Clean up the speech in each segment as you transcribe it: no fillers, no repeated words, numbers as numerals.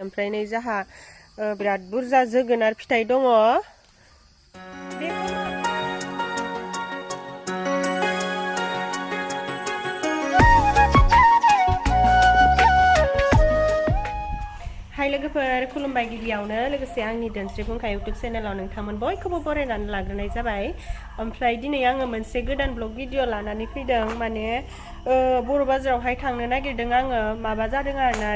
ओमफ्राय नै जाहा बिराद बुरजा जोगोनार फिथाइ दङ। हाय लोगोफोर, खुलुमबाय गिबियावनो लोगोसे आंनि दोनस्रि फुंखा इउटुब चेनेलाव नोंथांमोन बयखौबो बरायनानै लाग्रोनाय जाबाय। ओमफ्राय दिनै आङो मोनसे गोदान ब्लग भिडिअ लानानै फैदों। माने बर' बाजारावहाय थांनो नागिरदों आङो। माबा जादों आरोना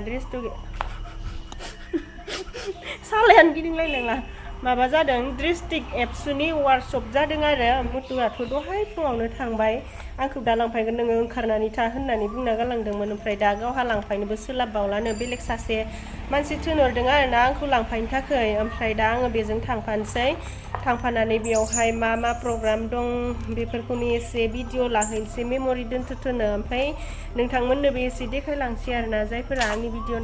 सालायानो गिदिंलायलांला माबा जादों डिस्ट्रिक्ट एबसुनि वार्कशप जादों आरो मुथुआथ' दहाय फुङावनो थांबाय। आंखौ दा लांफायगोन नोङो ओंखारनानै था होननानै बुंना गालांदोंमोन। ओमफ्राय दा गावहा लांफायनोबो सोलाबबावलानो, बेलेग सासे मानसि थिनहरदों आरोना आंखौ लांफायनो थाखाय। ओमफ्राय दा आङो बेजों थांफानोसै। थांफानानै बेयावहाय मा मा प्रग्राम दं बेफोरखौनो एसे भिडिअ लाहैनोसै मेम'रि दोनथ'नो। ओमफ्राय नोंथांमोननोबो एसे देखायलांसै आरोना, जायफोरा आंनि भिडिअ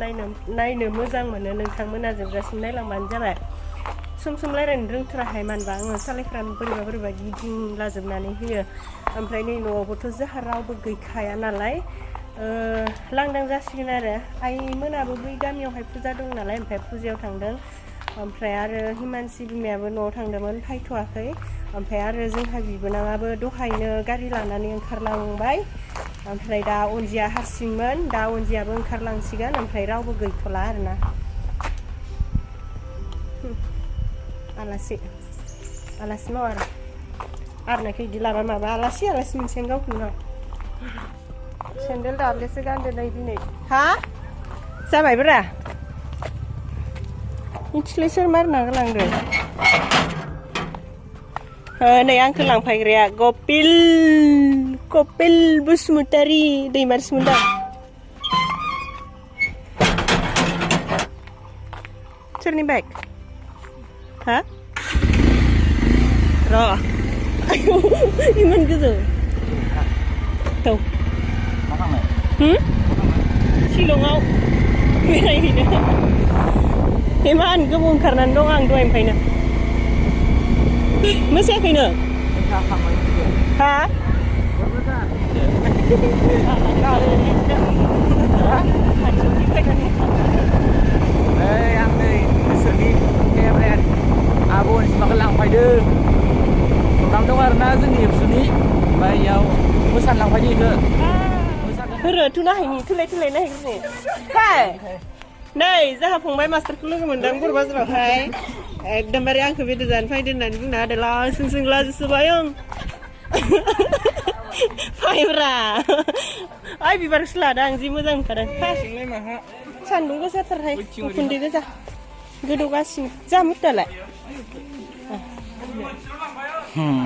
नायनो मोजां मोनो नोंथांमोना जोबजासिम नायलांबानो जाबाय। सम सम रायज्लायनो रोंथाराहाय, मानोबा आङो सालायफ्रा बोरैबा गिदिंलाजोबनानै होयो। ओमफ्राय नै न'आवबोथ' जोंहा रावबो गैखाया नालाय लांदां जासिगोन आरो। आइमोनाबो बै गामियावहाय फुजा दं नालाय, ओमफ्राय फुजायाव थांदों। ओमफ्राय आरो हिमानसि बिमायाबो न'आव थांदोंमोन, फैथ'वाखै। ओमफ्राय आरो जोंहा बिबोनाङाबो दहायनो गारि लानानै ओंखारलांबाय। ओमफ्राय दा अनजिया हारसिंमोन, दा अनजियाबो ओंखारलांसिगोन। ओमफ्राय रावबो गैथ'ला आरोना। आलासि मावा आरनायखौ बिदि लाबा माबा आलासि मोनसेयानो गावखौनो सेन्देल दाब्लेसो गानदो नै दिनै। हा जाबायब्रा मिथिलाय सोर मारना गालांदो। नै आंखौ लांफायग्राया कपिल बसुमतारी दैमारिसोमोन दा। सोरनि बाइक? हा र' आयौ इमान गोजौ थौ शिलंआव बेरायहैनो इमान गोबाव ओंखारनानै दं आं दहायनिफ्रायनो। मोसायाखैनो हा आं नै गोसोनि फेभरेट आब' अनजिमाखौ लांफायदों। प्रग्राम दं आरोना जोंनि एबसुनि, ओमफ्राय इयाव मोसानो लांफायदों इखौ। होरथ' नायहैनि थोलाय नायहैग्रोनि। हाय नै जोंहा फंबाय मास्टारखौ लोगो मोनदों बर' बाजारावहाय। एकदमबारे आंखौ बेदर जानो फैदो होननानै बुंना होदो। लासिं लाजिसोबाय आं। फायब्रा ओइ बिबारखौसो लादों आं, जि मोजां नुखादों। सान्दुं गोसाथारहाय, उखुन्दै गोजा गोदौगासिनो। जा मुतालाय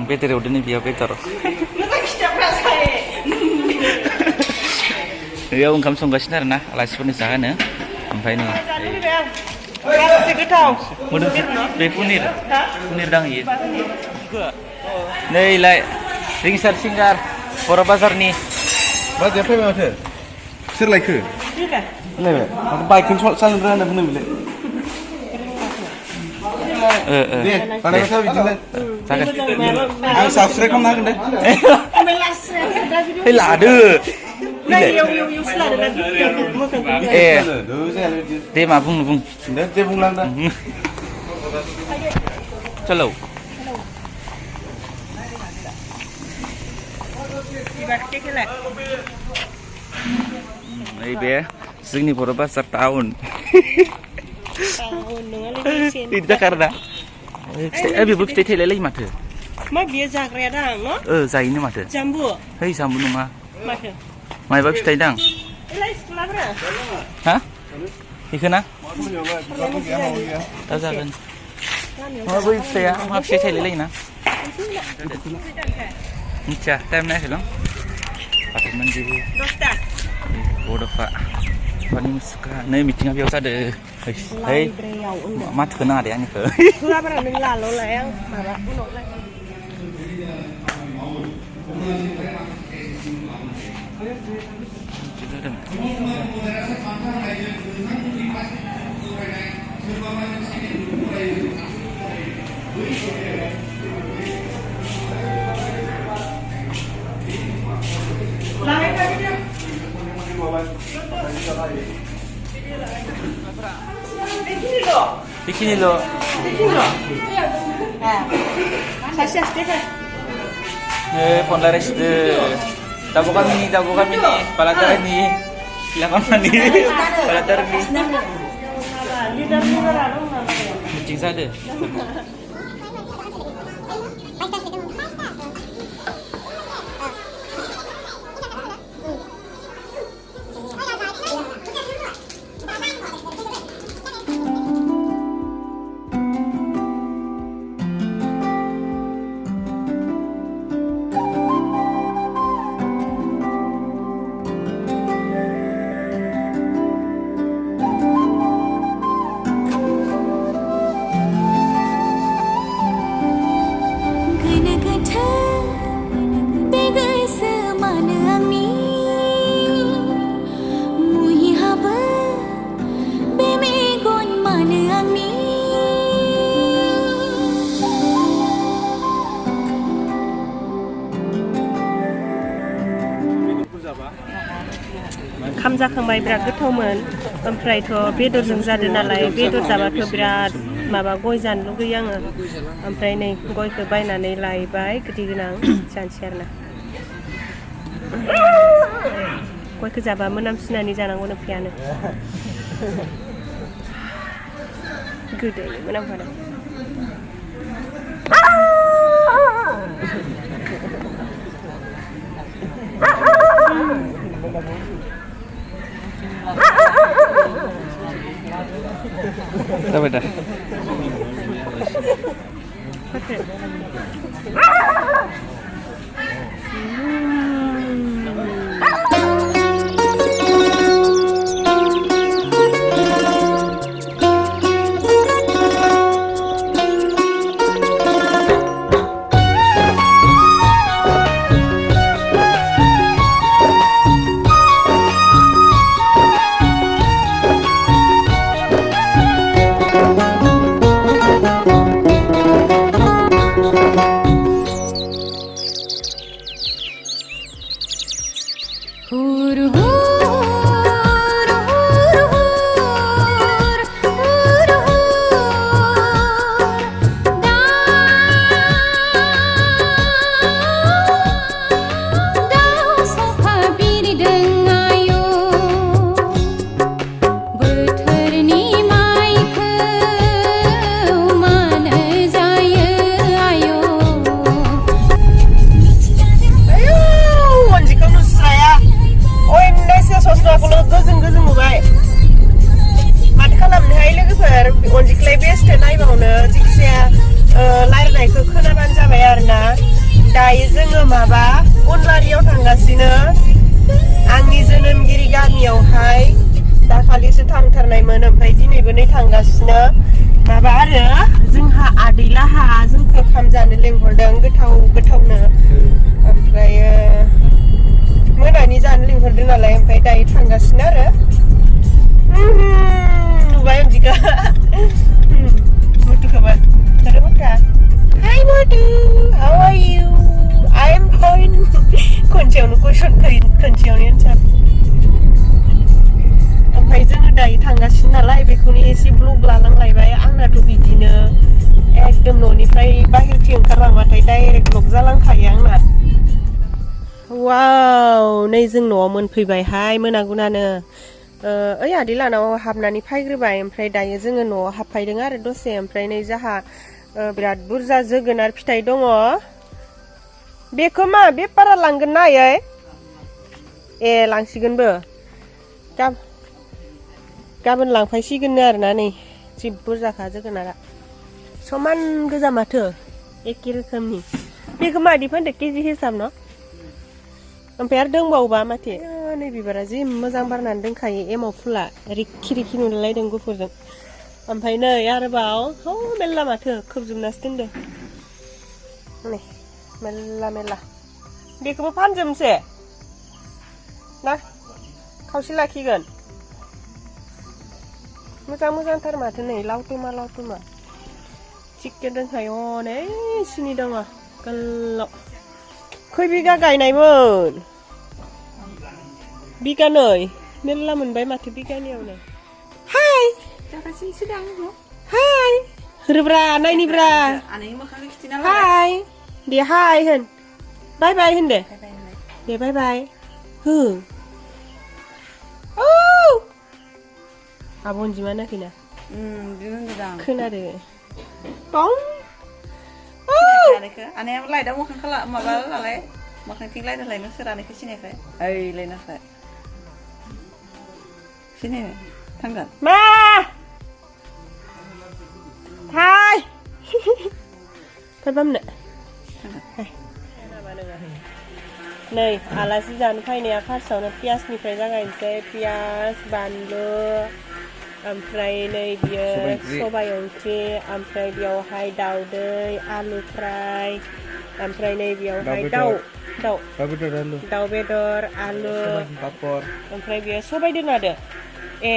बेटारियाव दोनै बेयाव बेटाराव बेयाव ओंखाम संगासिनो आरोना आलासिफोरनो जाहोनो। ओमफ्राय नै गोथाव बे पनिर दांहैयो नैलाय रिंसार सिंगार बर' बाजारनि बाजैया फैबाय माथो। सोर लायखो? नायबाय बाइकखौनो सालायनो रोङा होनना बुंदों बेलाय। दे बानायबाय बिदिनो जागोन। आं साबस्क्राइब खालामना होगोन दे। लादो ए दे मा बुं दे बुंलां दा। चलो बे जोंनि बर' बाजार टाउन बिदि जाखारोना। बेबो फिथाइ थायलायलायो माथो। मा बियो जाग्राया दा न'? जायोनो माथो। जाम्बु है जाम्बु नङा माथो मायबा फिथाइ दां। हा बेखौ ना दा जागोन। मा बै फिथाइया मा फिथाइ थायलायलायो ना मिथिया। टाइम नायाखै दं बाथौमोनजोबो बड'फा फानि मुसुखा नै मिथिङा बेयाव जादों। है माथोखौ नाङा दे आंनिखौ होआब्रा नों लाय आं माबा उनाव लाय। 비키니로. 다시 할게. Eh, pon laris de. Tabu kami, palatar ni. Silakan mani. Palatar ni. Lidah dong nama. Kucing sada. खाम जाखांबाय बिराद गोथावमोन ओमफ्रायथ' बेदरजों जादों नालाय बेदर जाबाथ' बिराद माबा गय जानो लुगैयो आङो ओमफ्राय नै गयखौ बायनानै लायबाय गिदिर गोनां जानोसै आरोना गयखौ जाबा मोनामसुनानै जानांगौनो फियानो गोदै मोनामखादों Dapat dah. दायो जोङो माबा अनलारियाव थांगासिनो आंनि जोनोमगिरि गामियावहाय दाखालिसो थांथारनायमोन ओमफ्राय दिनैबो नै थांगासिनो माबा आरो जोंहा आदैलाहा जोंखौ ओंखाम जानो लेंहरदों गोथावनो ओमफ्राय मोनानि जानो लेंहरदों नालाय ओमफ्राय दायो थांगासिनो आरो नुबाय अनजिखा मुथुखौबो धोरोमखा Hi Modu, how are you? I am fine. खनसेयावनो कुइसन खनसेयावनो एन्सार ओमफ्राय जोङो दायो थांगासिनो नालाय बेखौनो एसे ब्लग लालांलायबाय आंनाथ' बिदिनो एकदम न'निफ्राय बाहेरथिं ओंखारलांबाथाय डाइरेक्ट ब्लग जालांखायो आंना वाव नै जों न'आव मोनफैबायहाय मोनागुनानो ओइ आदै लानाव हाबनानै फैग्रोबाय ओमफ्राय दायो जोङो न'आव हाबफैदों आरो दसे ओमफ्राय नै जाहा बिराद बुरजा जोगोनार फिथाइ दङ बेखौ मा बेपारा लांगोन ना आयै ए लांसिगोनबो गाबोन लांफैसिगोननो आरोना नै जि बुरजाखा जोगोनारा समान गोजा माथो एखे रोखोमनि बेखौ मादि फानदो केजि हिसाब न ओमफ्राय आरो दंबावोबा माथो नै बिबारा जि मोजां बारनानै दोनखायो एमाव फुला रिखि रिखि नुलायदों गुफुरजों ओमफ्राय नै आरोबाव मेरला माथो खोबजोबनासो दोनदो नै मेरला बेखौबो फानजोबनोसै ना खावसे लाखिगोन मोजांथार माथो नै लावथुमा चिकेन दोनखायो नै सिनि दङ गोलाव खै बिगा गायनायमोन बिगानै मेरला मोनबाय माथो बिगानैयावनो हाय Hi! होरब्रा नायनिब्रा อันนี้มาข้างที่ที่นั่นแหละ हाय दे हाय होन बाय बाय होन दे ไปไปเลย दे बाय बाय हो औ आब' अनजिमा नाखैना ดื้อดัง खोनादो टं औ อันนี้ไล่ได้มาข้างข้างละมาบ้าอะไรมาข้างทิ้งไล่ได้ไรนึกเสียดายนี่คือชิเน่ใครเอ้ยเลยนะใครชิเน่ทั้งกัน มาทายไปบ้ามเนี่ยनै आलासि जानो फैनाया फार्स्टआवनो पियासनिफ्राय जागायनोसै पियास बानलु ओमफ्राय नै बियो सबाइ ओंख्रि ओमफ्राय बेयावहाय दाउदै आलु फ्राय ओमफ्राय नै बेयावहाय दाउ बेदर आलु पापर ओमफ्राय बेयो सबाइ दोनादो ए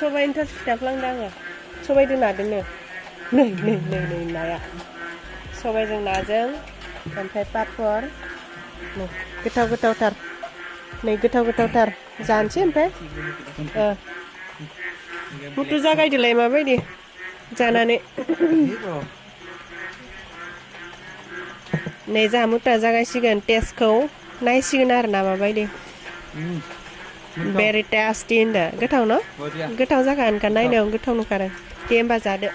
सबाइनि थास खिथाफ्लांदों आङो सबाइ दोनादोंनो नै नाया सबाइजों नाजों ओमफ्राय पापर नै गोथावथार नै गोथावथार जानोसै ओमफ्राय मुथु जागायदोलाय माबायदि जानानै नै जाहा मुथुआ जागायसिगोन टेस्टखौ नायसिगोन आरो ना माबायदि भेरि टेस्टि होनदो गोथाव न' गोथाव जागोन नायनायाव गोथाव नुखादों दे होमबा जादो